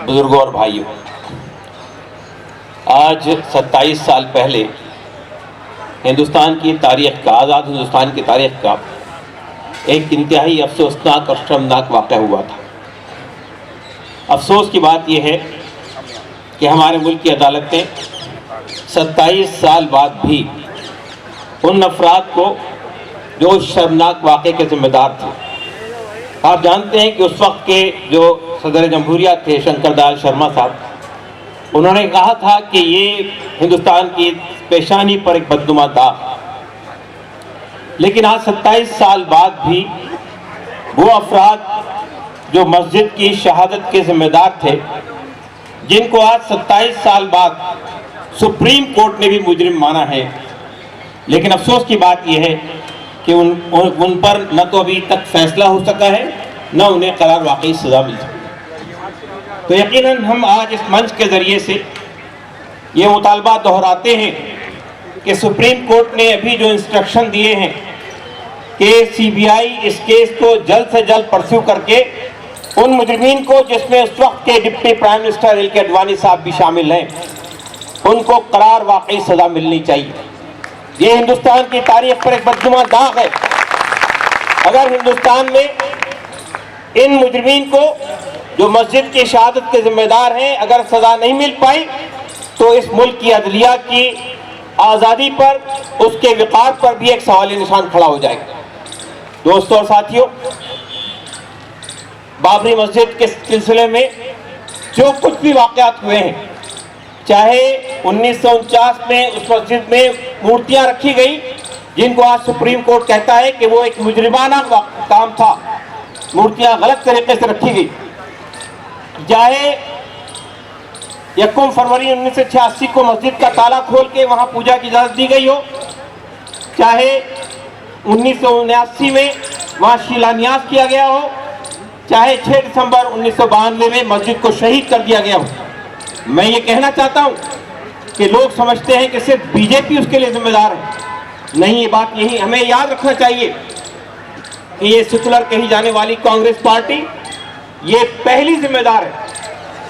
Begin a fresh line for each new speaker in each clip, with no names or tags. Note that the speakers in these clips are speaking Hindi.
बुजुर्गों और भाइयों, आज 27 साल पहले हिंदुस्तान की तारीख का, आज़ाद हिंदुस्तान की तारीख का एक इंतहाई अफसोसनाक और शर्मनाक वाक़या हुआ था। अफसोस की बात यह है कि हमारे मुल्क की अदालतें 27 साल बाद भी उन अफराद को जो उस शर्मनाक वाक़े के ज़िम्मेदार थे, आप जानते हैं कि उस वक्त के जो सदर जमहूरिया थे शंकर दयाल शर्मा साहब, उन्होंने कहा था कि ये हिंदुस्तान की पेशानी पर एक बदनुमा दाग। लेकिन आज 27 साल बाद भी वो अफराद जो मस्जिद की शहादत के जिम्मेदार थे, जिनको आज 27 साल बाद सुप्रीम कोर्ट ने भी मुजरिम माना है, लेकिन अफसोस की बात यह है कि उन पर न तो अभी तक फैसला हो सका है, न उन्हें करार वाकई सजा मिल सकी। तो यकीनन हम आज इस मंच के ज़रिए से ये मुतालबा दोहराते हैं कि सुप्रीम कोर्ट ने अभी जो इंस्ट्रक्शन दिए हैं कि सीबीआई इस केस को जल्द से जल्द परस्यू करके उन मुजरिमीन को, जिसमें उस वक्त के डिप्टी प्राइम मिनिस्टर एल के अडवाणी साहब भी शामिल हैं, उनको करार वाकई सजा मिलनी चाहिए। ये हिंदुस्तान की तारीख पर एक बदनुमा दाग है। अगर हिंदुस्तान में इन मुजरिमीन को, जो मस्जिद की शहादत के जिम्मेदार हैं, अगर सजा नहीं मिल पाई तो इस मुल्क की अदलिया की आज़ादी पर, उसके विकार पर भी एक सवाल निशान खड़ा हो जाएगा। दोस्तों और साथियों, बाबरी मस्जिद के सिलसिले में जो कुछ भी वाक़यात हुए हैं, चाहे 1949 में उस मस्जिद में मूर्तियां रखी गई, जिनको आज सुप्रीम कोर्ट कहता है कि वो एक मुजरिमाना काम था, मूर्तियां गलत तरीके से रखी गई, चाहे 1 फरवरी 1986 को मस्जिद का ताला खोल के वहां पूजा की इजाजत दी गई हो, चाहे 1979 में वहां शिलान्यास किया गया हो, चाहे 6 दिसंबर 1992 में मस्जिद को शहीद कर दिया गया हो। मैं ये कहना चाहता हूं कि लोग समझते हैं कि सिर्फ बीजेपी उसके लिए जिम्मेदार है। नहीं, ये बात यही हमें याद रखना चाहिए कि ये सेकुलर कही जाने वाली कांग्रेस पार्टी ये पहली जिम्मेदार है।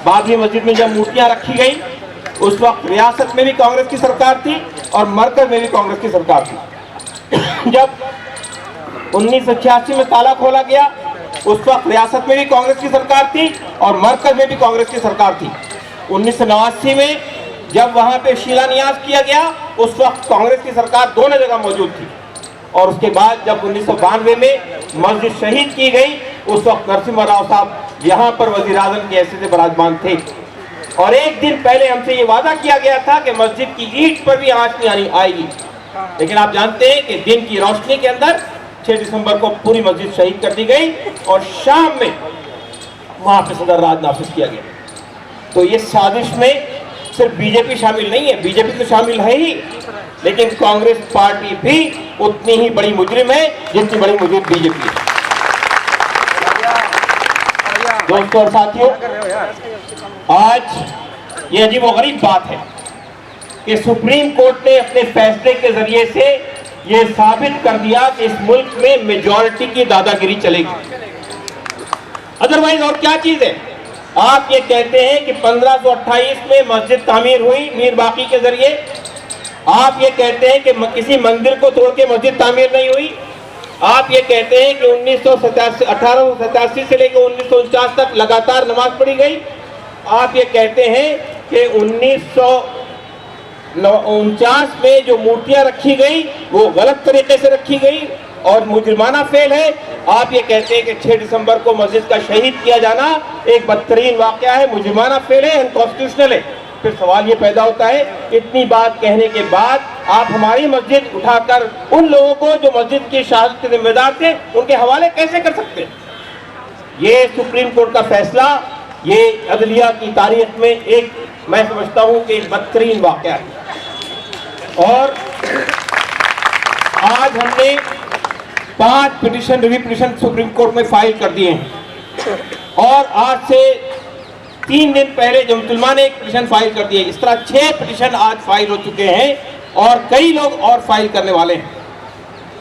बाबरी मस्जिद में जब मूर्तियां रखी गई, उस वक्त रियासत में भी कांग्रेस की सरकार थी और मरकज में भी कांग्रेस की सरकार थी। जब 1986 में ताला खोला गया, उस वक्त रियासत में भी कांग्रेस की सरकार थी और मरकज में भी कांग्रेस की सरकार थी। 1989 में जब वहां पे शिलान्यास किया गया, उस वक्त कांग्रेस की सरकार दोनों जगह मौजूद थी। और उसके बाद जब 1992 में मस्जिद शहीद की गई, उस वक्त नरसिम्हा राव साहब यहाँ पर वजीर आजम की हैसियत से विराजमान थे। और एक दिन पहले हमसे ये वादा किया गया था कि मस्जिद की ईंट पर भी आंच नहीं आएगी। लेकिन आप जानते हैं कि दिन की रोशनी के अंदर 6 दिसंबर को पूरी मस्जिद शहीद कर दी गई और शाम में वहां पर सदर राज नाफिज किया गया। तो ये साजिश में सिर्फ बीजेपी शामिल नहीं है, बीजेपी तो शामिल है ही, लेकिन कांग्रेस पार्टी भी उतनी ही बड़ी मुजरिम है जितनी बड़ी मुजरिम बीजेपी है। दोस्तों और साथियों, आज ये अजीबोगरीब बात है कि सुप्रीम कोर्ट ने अपने फैसले के जरिए से ये साबित कर दिया कि इस मुल्क में मेजॉरिटी की दादागिरी चलेगी। अदरवाइज और क्या चीज है? आप ये कहते हैं कि 1528 में मस्जिद तामीर हुई मीर बाकी के जरिए, आप ये कहते हैं कि किसी मंदिर को तोड़ के मस्जिद तामीर नहीं हुई, आप ये कहते हैं कि 1887 से लेकर 1949 तक लगातार नमाज पढ़ी गई, आप ये कहते हैं कि 1949 में जो मूर्तियां रखी गई वो गलत तरीके से रखी गई और मुजरिमाना फेल है, आप ये कहते हैं कि 6 दिसंबर को मस्जिद का शहीद किया जाना एक बदतरीन वाकया है, मुजरिमाना फेल है, अनकॉन्स्टिट्यूशनल है। फिर सवाल ये पैदा होता है, इतनी बात कहने के बाद आप हमारी मस्जिद उठाकर उन लोगों को जो मस्जिद की शहादत के जिम्मेदार थे उनके हवाले कैसे कर सकते हैं? ये सुप्रीम कोर्ट का फैसला ये अदलिया की तारीख में एक, मैं समझता हूं कि एक बदतरीन वाकया है। और आज हमने 5 petition, review petition supreme court में फाइल कर दिए हैं और आज से 3 दिन पहले जमतुलमा ने एक पिटीशन फाइल कर दिया। इस तरह 6 पिटीशन आज फाइल हो चुके हैं और कई लोग और फाइल करने वाले हैं।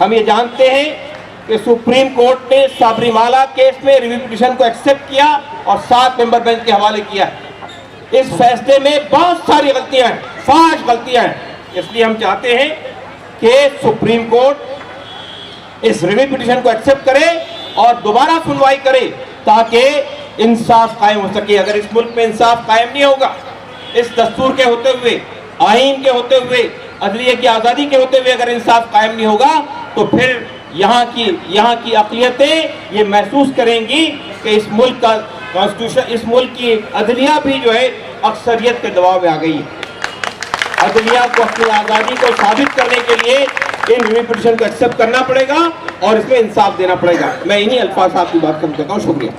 हम ये जानते हैं कि सुप्रीम कोर्ट ने सबरीमाला केस में रिव्यू पिटीशन को एक्सेप्ट किया और 7 मेंबर बेंच के हवाले किया। इस फैसले में बहुत सारी गलतियां हैं, 5 गलतियां हैं। इसलिए हम चाहते हैं कि सुप्रीम कोर्ट इस रिव्यू पिटीशन को एक्सेप्ट करे और दोबारा सुनवाई करे ताकि इंसाफ कायम हो सके। अगर इस मुल्क में इंसाफ कायम नहीं होगा, इस दस्तूर के होते हुए, आईन के होते हुए, अदलिया की आज़ादी के होते हुए अगर इंसाफ कायम नहीं होगा, तो फिर यहाँ की अक़लियतें ये महसूस करेंगी कि इस मुल्क का कॉन्स्टिट्यूशन, इस मुल्क की अदलिया भी जो है अक्सरियत के दबाव में आ गई है। अदलिया को अपनी आज़ादी को साबित करने के लिए इन रिव्यू पिटीशन को एक्सेप्ट करना पड़ेगा और इसमें इंसाफ देना पड़ेगा। मैं इन्हीं अल्फाज आपकी बात करना चाहता हूँ। शुक्रिया।